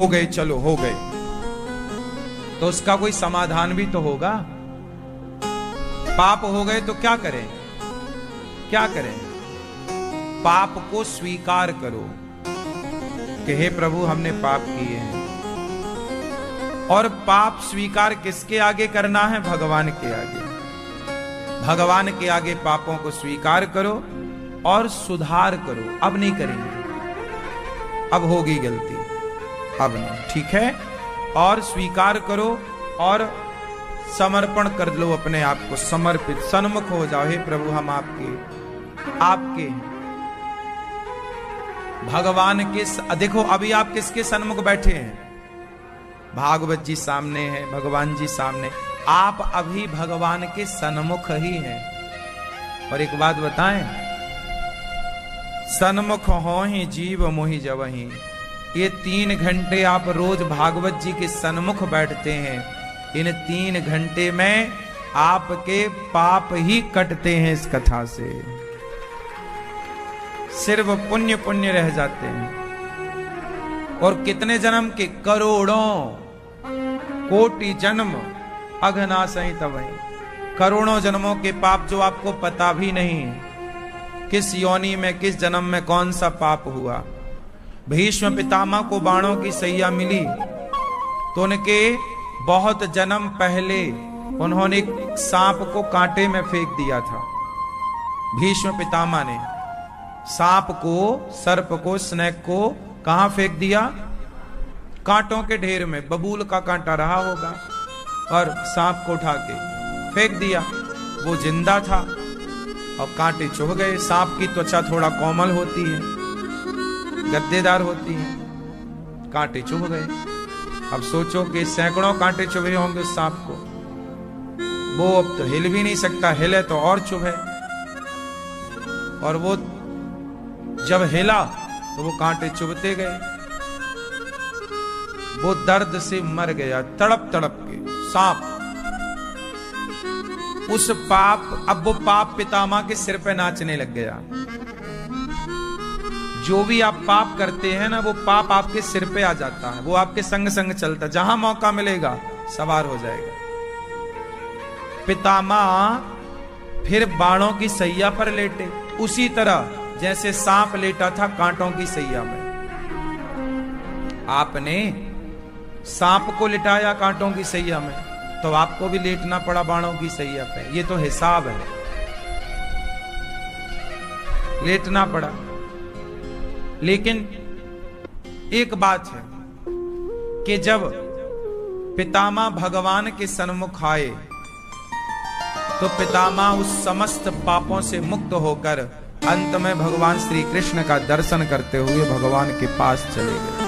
हो गए, चलो हो गए, तो उसका कोई समाधान भी तो होगा। पाप हो गए तो क्या करें, क्या करें? पाप को स्वीकार करो कि हे प्रभु हमने पाप किए हैं। और पाप स्वीकार किसके आगे करना है? भगवान के आगे। भगवान के आगे पापों को स्वीकार करो और सुधार करो। अब नहीं करेंगे, अब होगी गलती, अब नहीं, ठीक है। और स्वीकार करो और समर्पण कर लो अपने आप को, समर्पित, सन्मुख हो जाओ। हे प्रभु हम आपके भगवान के। देखो अभी आप किसके सन्मुख बैठे हैं? भागवत जी सामने है, भगवान जी सामने, आप अभी भगवान के सन्मुख ही हैं। और एक बात बताएं, सन्मुख हो ही जीव मोहि जवहीं, ये 3 घंटे आप रोज भागवत जी के सन्मुख बैठते हैं। इन 3 घंटे में आपके पाप ही कटते हैं इस कथा से, सिर्फ पुण्य पुण्य रह जाते हैं। और कितने जन्म के? करोड़ों कोटि जन्म अघनासहि तवहीं, करोड़ों जन्मों के पाप जो आपको पता भी नहीं किस योनि में, किस जन्म में कौन सा पाप हुआ। भीष्म पितामह को बाणों की सैया मिली तो उनके बहुत जन्म पहले उन्होंने सांप को कांटे में फेंक दिया था। भीष्म पितामह ने सांप को, सर्प को, स्नेक को कहां फेंक दिया? कांटों के ढेर में। बबूल का कांटा रहा होगा और सांप को उठा के फेंक दिया। वो जिंदा था और कांटे चुभ गए। सांप की त्वचा थोड़ा कोमल होती है, गद्देदार होती है, कांटे चुभ गए। अब सोचो कि सैकड़ों कांटे चुभे होंगे उस सांप को। वो अब तो हिल भी नहीं सकता, हिले तो और चुभे। और वो जब हिला तो वो कांटे चुभते गए। वो दर्द से मर गया, तड़प तड़प के सांप। उस पाप, अब वो पाप पितामह के सिर पे नाचने लग गया। जो भी आप पाप करते हैं ना, वो पाप आपके सिर पे आ जाता है, वो आपके संग संग चलता, जहां मौका मिलेगा सवार हो जाएगा। पितामह फिर बाणों की सैया पर लेटे, उसी तरह जैसे सांप लेटा था कांटों की सैया में। आपने सांप को लिटाया कांटों की सैया में, तो आपको भी लेटना पड़ा बाणों की सैया पे। ये तो हिसाब है, लेटना पड़ा। लेकिन एक बात है कि जब पितामह भगवान के सन्मुख आए तो पितामह उस समस्त पापों से मुक्त होकर अंत में भगवान श्री कृष्ण का दर्शन करते हुए भगवान के पास चले गए।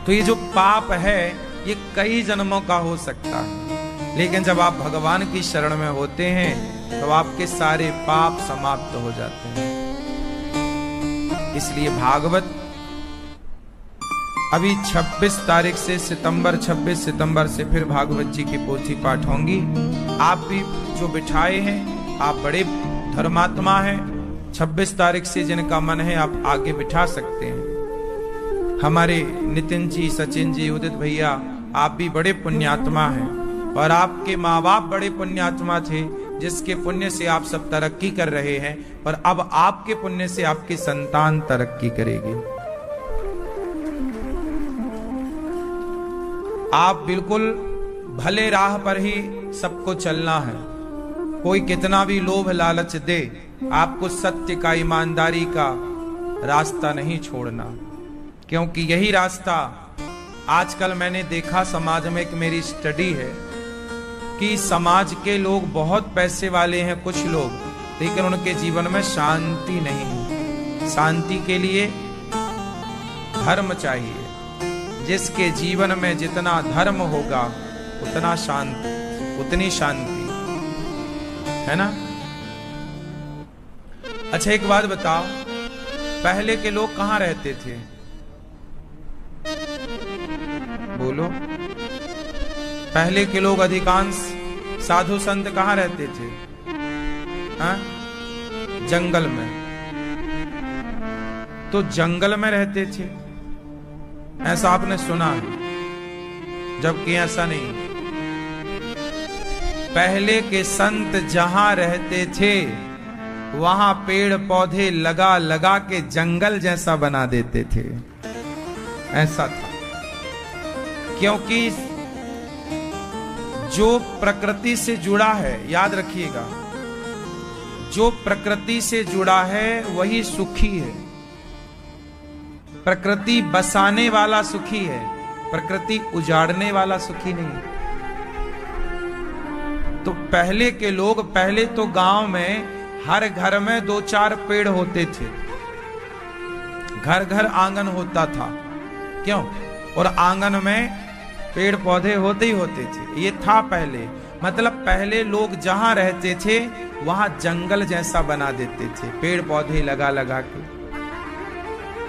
तो ये जो पाप है ये कई जन्मों का हो सकता है, लेकिन जब आप भगवान की शरण में होते हैं तो आपके सारे पाप समाप्त हो जाते हैं। इसलिए भागवत अभी 26 तारीख से 26 सितंबर से फिर भागवत जी की पोथी पाठ होंगी। आप भी जो बिठाए हैं, आप बड़े धर्मात्मा हैं, 26 तारीख से जिनका मन है आप आगे बिठा सकते हैं। हमारे नितिन जी, सचिन जी, उदित भैया, आप भी बड़े पुण्यात्मा हैं और आपके माँ बाप बड़े पुण्यात्मा थे, जिसके पुण्य से आप सब तरक्की कर रहे हैं। और अब आपके पुण्य से आपकी संतान तरक्की करेगी। आप बिल्कुल भले राह पर ही सबको चलना है। कोई कितना भी लोभ लालच दे, आपको सत्य का, ईमानदारी का रास्ता नहीं छोड़ना, क्योंकि यही रास्ता आजकल मैंने देखा समाज में। एक मेरी स्टडी है कि समाज के लोग बहुत पैसे वाले हैं कुछ लोग, लेकिन उनके जीवन में शांति नहीं है। शांति के लिए धर्म चाहिए। जिसके जीवन में जितना धर्म होगा उतना शांति, उतनी शांति है ना। अच्छा एक बात बताओ, पहले के लोग कहां रहते थे? बोलो। पहले के लोग अधिकांश साधु संत कहां रहते थे? हाँ? जंगल में। तो जंगल में रहते थे ऐसा आपने सुना है, जबकि ऐसा नहीं। पहले के संत जहां रहते थे वहां पेड़ पौधे लगा लगा के जंगल जैसा बना देते थे। ऐसा था, क्योंकि जो प्रकृति से जुड़ा है, याद रखिएगा, जो प्रकृति से जुड़ा है वही सुखी है। प्रकृति बसाने वाला सुखी है, प्रकृति उजाड़ने वाला सुखी नहीं। तो पहले के लोग, पहले तो गांव में हर घर में 2-4 पेड़ होते थे, घर घर आंगन होता था। क्यों? और आंगन में पेड़ पौधे होते ही होते थे। ये था पहले, मतलब पहले लोग जहां रहते थे वहां जंगल जैसा बना देते थे, पेड़ पौधे लगा लगा के।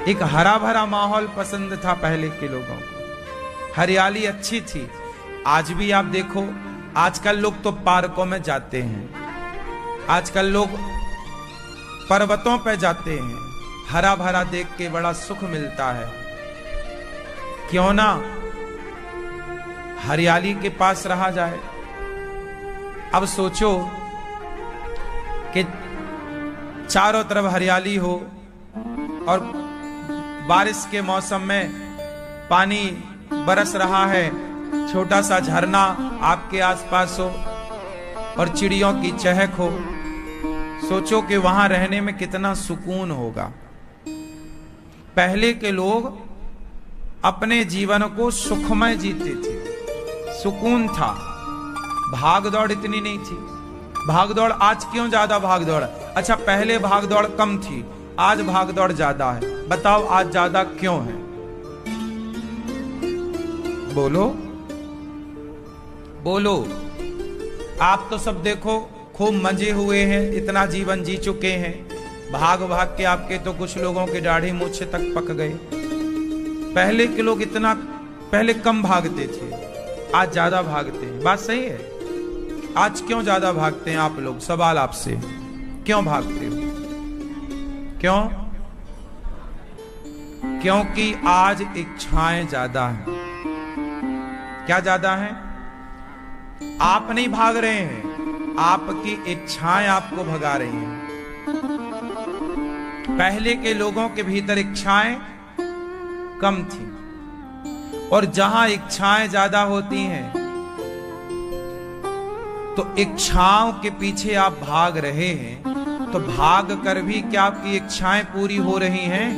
एक हरा भरा माहौल पसंद था पहले के लोगों को, हरियाली अच्छी थी। आज भी आप देखो, आजकल लोग तो पार्कों में जाते हैं, आजकल लोग पर्वतों पर जाते हैं, हरा भरा देख के बड़ा सुख मिलता है। क्यों ना हरियाली के पास रहा जाए। अब सोचो कि चारों तरफ हरियाली हो और बारिश के मौसम में पानी बरस रहा है, छोटा सा झरना आपके आसपास हो और चिड़ियों की चहक हो। सोचो कि वहां रहने में कितना सुकून होगा। पहले के लोग अपने जीवन को सुखमय जीते थे, सुकून था, भागदौड़ इतनी नहीं थी। भागदौड़ आज क्यों ज्यादा भागदौड़? अच्छा, पहले भागदौड़ कम थी, आज भागदौड़ ज्यादा है। बताओ आज ज्यादा क्यों है? बोलो बोलो। आप तो सब देखो खूब मजे हुए हैं, इतना जीवन जी चुके हैं, भाग भाग के आपके तो कुछ लोगों के दाढ़ी मूछे तक पक गए। पहले के लोग इतना पहले कम भागते थे, आज ज्यादा भागते हैं। बात सही है? आज क्यों ज्यादा भागते हैं आप लोग? सवाल आपसे, क्यों भागते हो? क्यों? क्योंकि आज इच्छाएं ज्यादा हैं। क्या ज्यादा है? आप नहीं भाग रहे हैं, आपकी इच्छाएं आपको भगा रही हैं। पहले के लोगों के भीतर इच्छाएं कम थी, और जहां इच्छाएं ज्यादा होती हैं तो इच्छाओं के पीछे आप भाग रहे हैं, तो भाग कर भी क्या आपकी इच्छाएं पूरी हो रही हैं?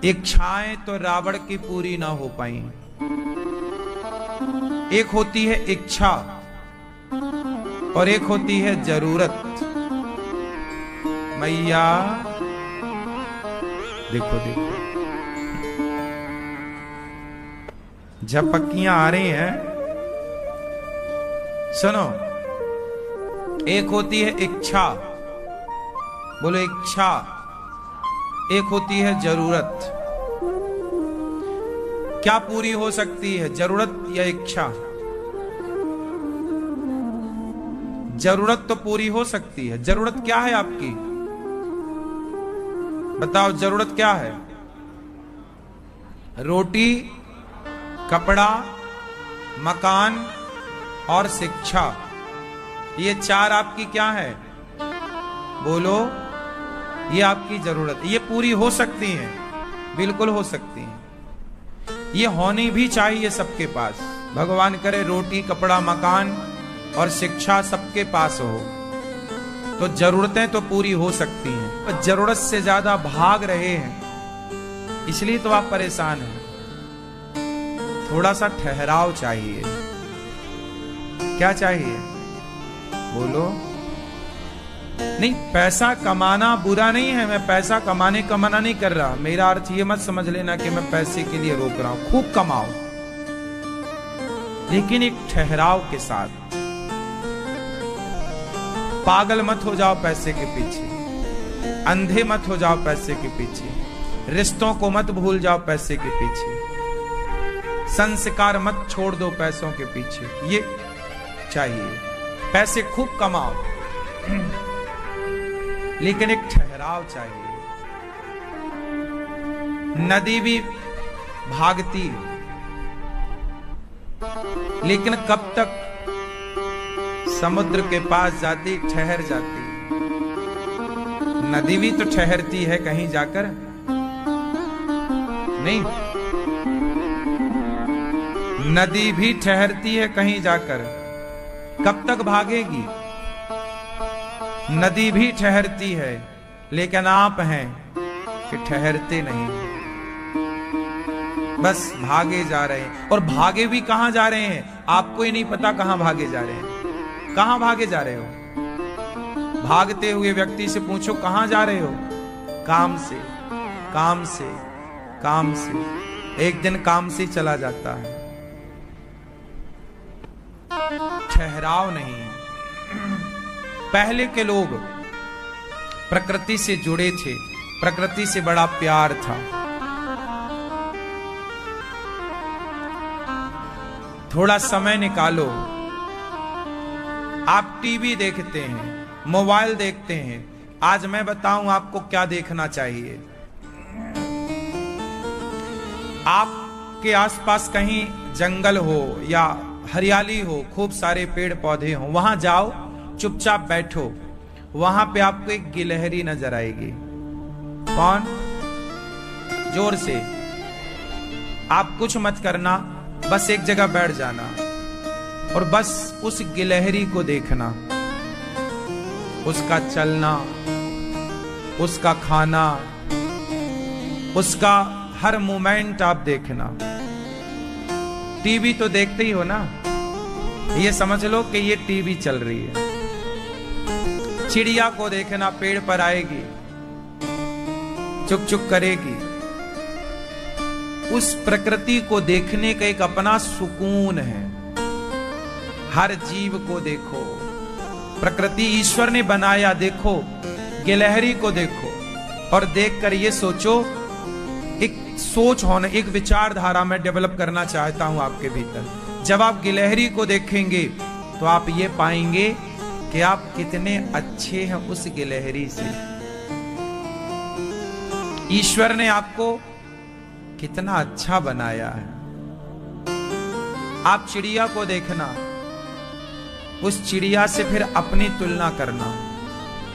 इच्छाएं तो रावण की पूरी ना हो पाई। एक होती है इच्छा और एक होती है जरूरत। मैया देखो देखो, झपकियां आ रही हैं। सुनो, एक होती है इच्छा, बोलो इच्छा, एक होती है जरूरत। क्या पूरी हो सकती है, जरूरत या इच्छा? जरूरत तो पूरी हो सकती है। जरूरत क्या है आपकी? बताओ, जरूरत क्या है? रोटी, कपड़ा, मकान और शिक्षा, ये 4 आपकी क्या है? बोलो, ये आपकी जरूरत। ये पूरी हो सकती हैं, बिल्कुल हो सकती हैं। ये होनी भी चाहिए सबके पास। भगवान करे रोटी, कपड़ा, मकान और शिक्षा सबके पास हो, तो जरूरतें तो पूरी हो सकती हैं। पर जरूरत से ज्यादा भाग रहे हैं, इसलिए तो आप परेशान हैं। थोड़ा सा ठहराव चाहिए। क्या चाहिए? बोलो। नहीं, पैसा कमाना बुरा नहीं है, मैं पैसा कमाने का मना नहीं कर रहा। मेरा अर्थ ये मत समझ लेना कि मैं पैसे के लिए रोक रहा हूं। खूब कमाओ, लेकिन एक ठहराव के साथ। पागल मत हो जाओ पैसे के पीछे, अंधे मत हो जाओ पैसे के पीछे, रिश्तों को मत भूल जाओ पैसे के पीछे, संस्कार मत छोड़ दो पैसों के पीछे। ये चाहिए। पैसे खूब कमाओ, लेकिन एक ठहराव चाहिए। नदी भी भागती है, लेकिन कब तक? समुद्र के पास जाती, ठहर जाती। नदी भी तो ठहरती है कहीं जाकर, नहीं? नदी भी ठहरती है कहीं जाकर, कब तक भागेगी? नदी भी ठहरती है, लेकिन आप हैं कि ठहरते नहीं, बस भागे जा रहे हैं। और भागे भी कहां जा रहे हैं आपको ही नहीं पता, कहां भागे जा रहे हैं। कहां भागे जा रहे हो? भागते हुए व्यक्ति से पूछो कहां जा रहे हो? काम से, काम से, काम से। एक दिन काम से चला जाता है, ठहराव नहीं। पहले के लोग प्रकृति से जुड़े थे, प्रकृति से बड़ा प्यार था। थोड़ा समय निकालो, आप टीवी देखते हैं, मोबाइल देखते हैं, आज मैं बताऊं आपको क्या देखना चाहिए। आपके आसपास कहीं जंगल हो या हरियाली हो, खूब सारे पेड़ पौधे हो, वहां जाओ, चुपचाप बैठो, वहां पे आपको एक गिलहरी नजर आएगी। कौन? जोर से। आप कुछ मत करना, बस एक जगह बैठ जाना और बस उस गिलहरी को देखना, उसका चलना, उसका खाना, उसका हर मोमेंट आप देखना। टीवी तो देखते ही हो ना, ये समझ लो कि ये टीवी चल रही है। चिड़िया को देखना, पेड़ पर आएगी, चुक चुक करेगी। उस प्रकृति को देखने का एक अपना सुकून है। हर जीव को देखो, प्रकृति ईश्वर ने बनाया, देखो गिलहरी को देखो और देखकर ये सोचो, एक सोच होना, एक विचारधारा में डेवलप करना चाहता हूं आपके भीतर। जब आप गिलहरी को देखेंगे तो आप ये पाएंगे कि आप कितने अच्छे हैं उस गिलहरी से। ईश्वर ने आपको कितना अच्छा बनाया है। आप चिड़िया को देखना, उस चिड़िया से फिर अपनी तुलना करना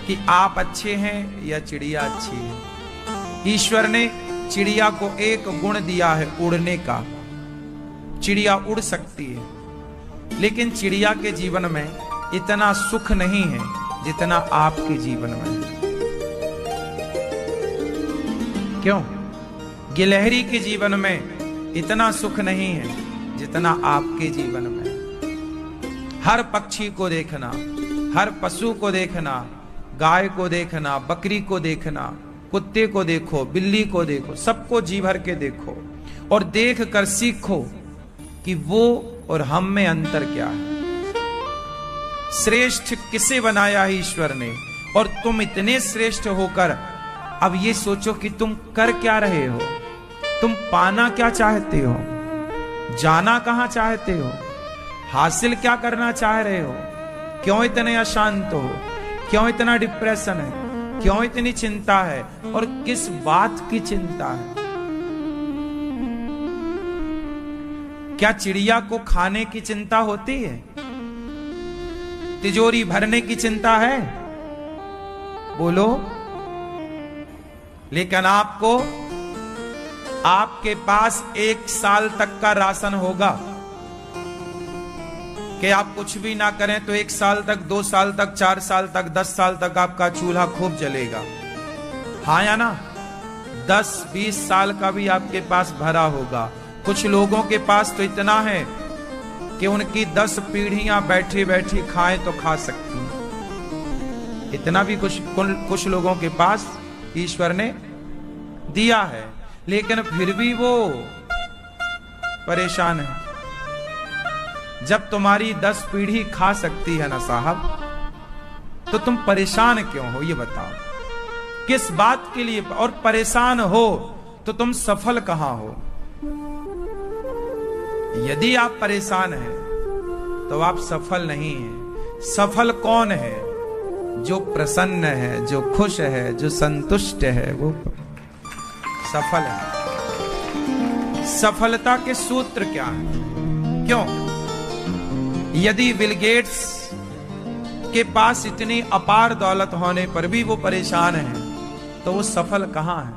कि आप अच्छे हैं या चिड़िया अच्छी है। ईश्वर ने चिड़िया को एक गुण दिया है, उड़ने का। चिड़िया उड़ सकती है, लेकिन चिड़िया के जीवन में इतना सुख नहीं है जितना आपके जीवन में है। क्यों? गिलहरी के जीवन में इतना सुख नहीं है जितना आपके जीवन में है। हर पक्षी को देखना, हर पशु को देखना, गाय को देखना, बकरी को देखना, कुत्ते को देखो, बिल्ली को देखो, सबको जी भर के देखो और देख कर सीखो कि वो और हम में अंतर क्या है। श्रेष्ठ किसे बनाया है ईश्वर ने, और तुम इतने श्रेष्ठ होकर अब ये सोचो कि तुम कर क्या रहे हो, तुम पाना क्या चाहते हो, जाना कहां चाहते हो, हासिल क्या करना चाह रहे हो, क्यों इतने अशांत हो, क्यों इतना डिप्रेशन है, क्यों इतनी चिंता है और किस बात की चिंता है। क्या चिड़िया को खाने की चिंता होती है? तिजोरी भरने की चिंता है? बोलो। लेकिन आपको, आपके पास 1 साल तक का राशन होगा कि आप कुछ भी ना करें तो 1 साल तक, 2 साल तक, 4 साल तक, 10 साल तक आपका चूल्हा खूब जलेगा। हाँ या ना? 10-20 साल का भी आपके पास भरा होगा। कुछ लोगों के पास तो इतना है कि उनकी 10 पीढ़ियां बैठी बैठी खाएं तो खा सकती हैं। इतना भी कुछ लोगों के पास ईश्वर ने दिया है, लेकिन फिर भी वो परेशान है। जब तुम्हारी 10 पीढ़ी खा सकती है ना साहब, तो तुम परेशान क्यों हो? ये बताओ किस बात के लिए? और परेशान हो तो तुम सफल कहां हो? यदि आप परेशान हैं तो आप सफल नहीं हैं। सफल कौन है? जो प्रसन्न है, जो खुश है, जो संतुष्ट है, वो सफल है। सफलता के सूत्र क्या है? क्यों? यदि बिल गेट्स के पास इतनी अपार दौलत होने पर भी वो परेशान है, तो वो सफल कहां है?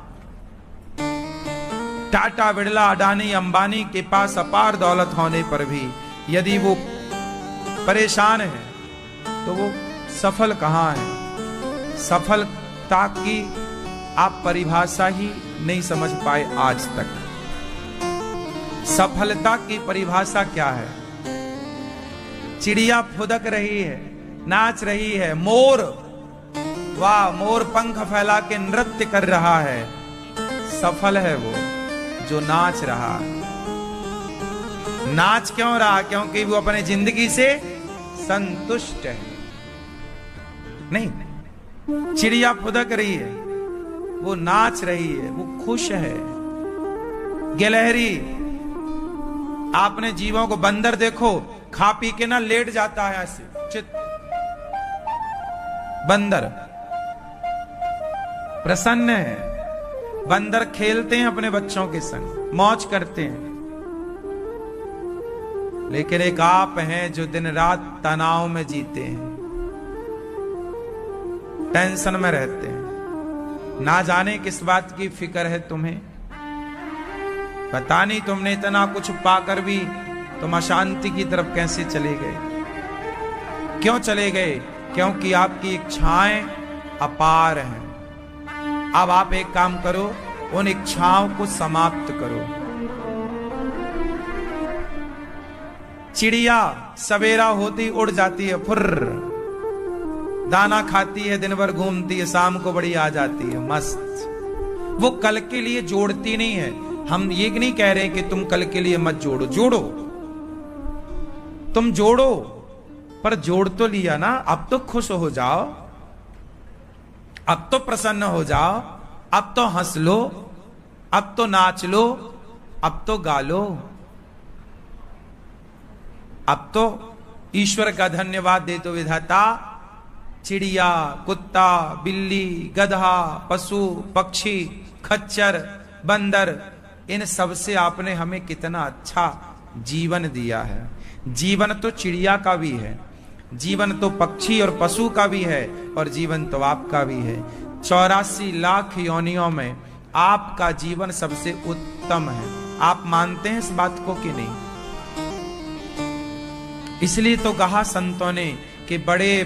टाटा, बिड़ला, अडानी, अंबानी के पास अपार दौलत होने पर भी यदि वो परेशान है, तो वो सफल कहां है? सफलता की आप परिभाषा ही नहीं समझ पाए आज तक। सफलता की परिभाषा क्या है? चिड़िया फुदक रही है, नाच रही है, मोर, वाह, मोर पंख फैला के नृत्य कर रहा है, सफल है वो जो नाच रहा। नाच क्यों रहा? क्योंकि वो अपने जिंदगी से संतुष्ट है। नहीं, चिड़िया फुदक रही है, वो नाच रही है, वो खुश है। गिलहरी, आपने जीवों को, बंदर देखो, खा पी के ना लेट जाता है ऐसे चित। बंदर प्रसन्न है, बंदर खेलते हैं अपने बच्चों के संग, मौज करते हैं। लेकिन एक आप हैं जो दिन रात तनाव में जीते हैं, टेंशन में रहते हैं। ना जाने किस बात की फिक्र है तुम्हें, पता नहीं तुमने इतना कुछ पाकर भी तुम अशांति की तरफ कैसे चले गए। क्यों चले गए? क्योंकि आपकी इच्छाएं अपार हैं। अब आप एक काम करो, उन इच्छाओं को समाप्त करो। चिड़िया सवेरा होती उड़ जाती है, फुर्र, दाना खाती है, दिन भर घूमती है, शाम को बड़ी आ जाती है, मस्त। वो कल के लिए जोड़ती नहीं है। हम ये नहीं कह रहे कि तुम कल के लिए मत जोड़ो, जोड़ो, तुम जोड़ो, पर जोड़ तो लिया ना, अब तो खुश हो जाओ, अब तो प्रसन्न हो जाओ, अब तो हंस लो, अब तो नाच लो, अब तो गा लो, अब तो ईश्वर का धन्यवाद दे दो। विधाता, चिड़िया, कुत्ता, बिल्ली, गधा, पशु, पक्षी, खच्चर, बंदर, इन सब से आपने हमें कितना अच्छा जीवन दिया है। जीवन तो चिड़िया का भी है, जीवन तो पक्षी और पशु का भी है, और जीवन तो आपका भी है। 84 लाख योनियों में आपका जीवन सबसे उत्तम है। आप मानते हैं इस बात को कि नहीं? इसलिए तो कहा संतों ने कि बड़े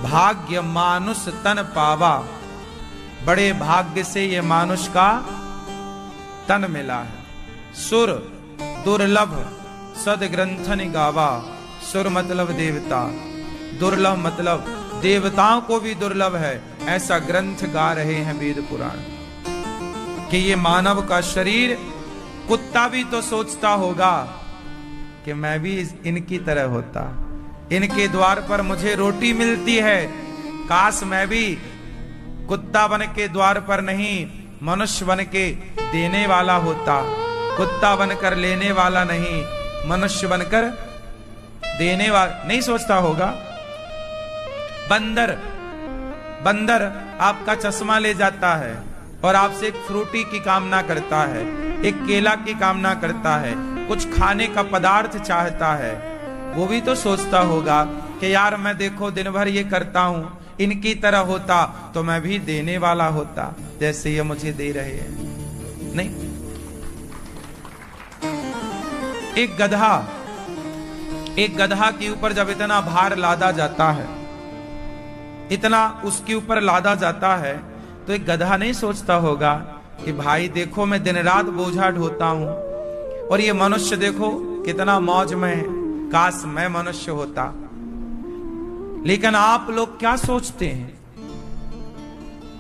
भाग्य मानुष तन पावा, बड़े भाग्य से ये मानुष का तन मिला है। सुर दुर्लभ सद ग्रंथन गावा, सुर मतलब देवता, दुर्लभ मतलब देवताओं को भी दुर्लभ है, ऐसा ग्रंथ गा रहे हैं वेद पुराण। कि ये मानव का शरीर, कुत्ता भी तो सोचता होगा कि मैं भी इनकी तरह होता, इनके द्वार पर मुझे रोटी मिलती है, काश मैं भी कुत्ता बन के द्वार पर नहीं, मनुष्य बन के देने वाला होता, कुत्ता बनकर लेने वाला नहीं, मनुष्य बनकर देने वाला। नहीं सोचता होगा? बंदर आपका चश्मा ले जाता है और आपसे एक फ्रूटी की कामना करता है, एक केला की कामना करता है, कुछ खाने का पदार्थ चाहता है। वो भी तो सोचता होगा कि यार मैं देखो दिन भर ये करता हूं, इनकी तरह होता तो मैं भी देने वाला होता जैसे ये मुझे दे रहे हैं। नहीं, एक गधा के ऊपर जब इतना भार लादा जाता है, इतना उसके ऊपर लादा जाता है, तो एक गधा नहीं सोचता होगा कि भाई देखो मैं दिन रात बोझा ढोता हूं और ये मनुष्य देखो कितना मौज में है, काश मैं मनुष्य होता। लेकिन आप लोग क्या सोचते हैं?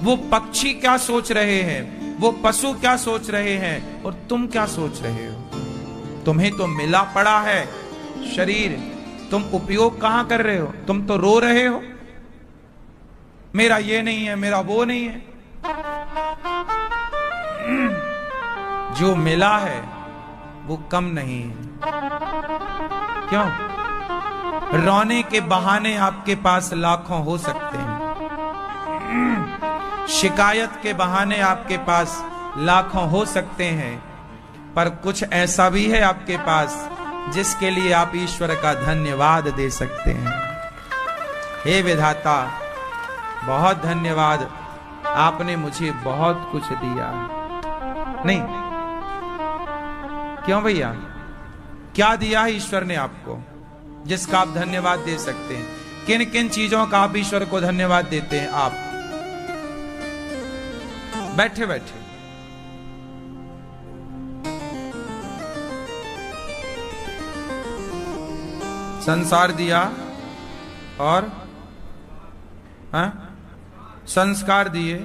वो पक्षी क्या सोच रहे हैं, वो पशु क्या सोच रहे हैं, और तुम क्या सोच रहे हो? तुम्हें तो मिला पड़ा है शरीर, तुम उपयोग कहां कर रहे हो? तुम तो रो रहे हो, मेरा ये नहीं है, मेरा वो नहीं है। जो मिला है वो कम नहीं है। क्यों? रोने के बहाने आपके पास लाखों हो सकते हैं, शिकायत के बहाने आपके पास लाखों हो सकते हैं, पर कुछ ऐसा भी है आपके पास जिसके लिए आप ईश्वर का धन्यवाद दे सकते हैं। हे विधाता, बहुत धन्यवाद, आपने मुझे बहुत कुछ दिया। नहीं क्यों भैया, क्या दिया है ईश्वर ने आपको जिसका आप धन्यवाद दे सकते हैं? किन किन चीजों का आप ईश्वर को धन्यवाद देते हैं? आप बैठे बैठे संसार दिया और संस्कार दिए,